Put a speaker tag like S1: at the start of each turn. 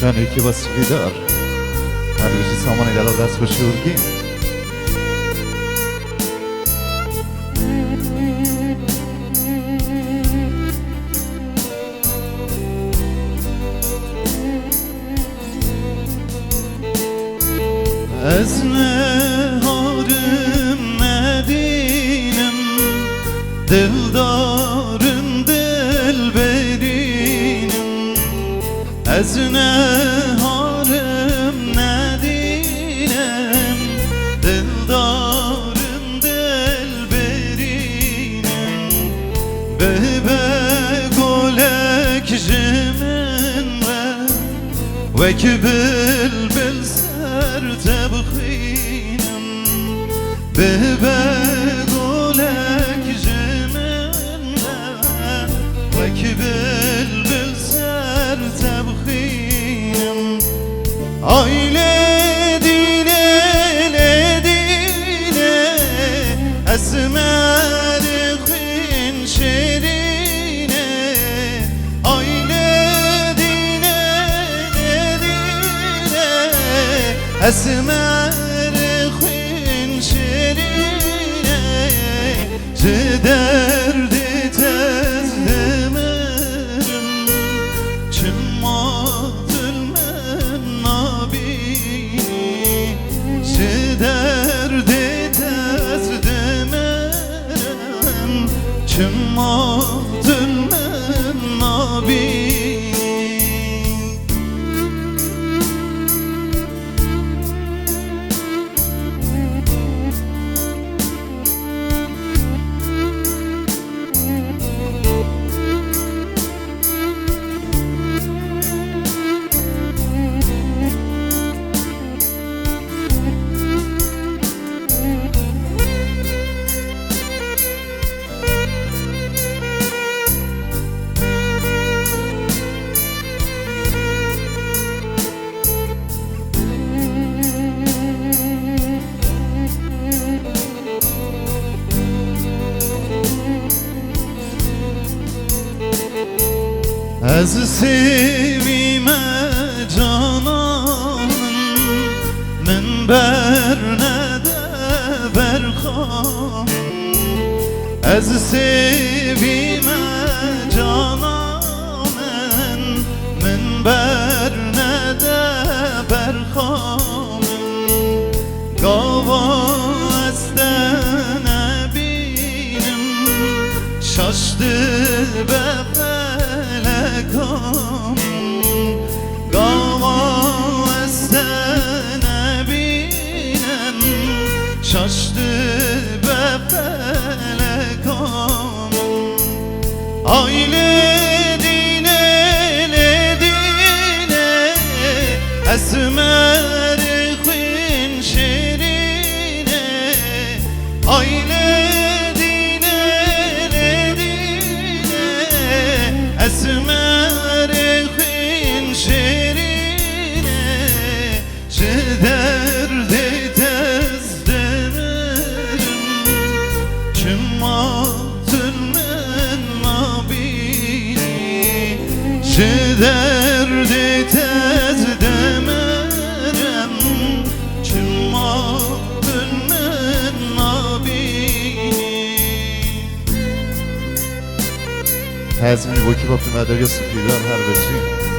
S1: جانی که بسیاری دار هر بشی سامانی دلال دست بشورگی از نهارم ندینم دلدارم دل برینم از نهارم ندینم دلدارم دل برینم به گلک جمن و که بلبل سر تبخینم به گلک جمن و که بلبل سر تبخینم آیله دینه لدینه اسمر خوین شیرینه آیله دینه لدینه اسمر خوین شیرینه چه دردی تزدمرم چه ماتل من نابینی چه دردی تزدمرم چه ماتل من نابینی از sevim cananım من بر نده برخوام از sevim cananım من بر نده برخوام گاوا از نبینم شاشته به فلکام گاوا از نبینم شاشته به فلکام آیله دینه لدینه اسمر خوین شیرینه آیله دینه لدینه اسمر خوین شیرینه چه دردی تزدمرم چه ماتل من نابینی چه دردی تزدمرم چه ماتل من نابینی
S2: تزمینی با که با تو مداری سپیدار هر بچی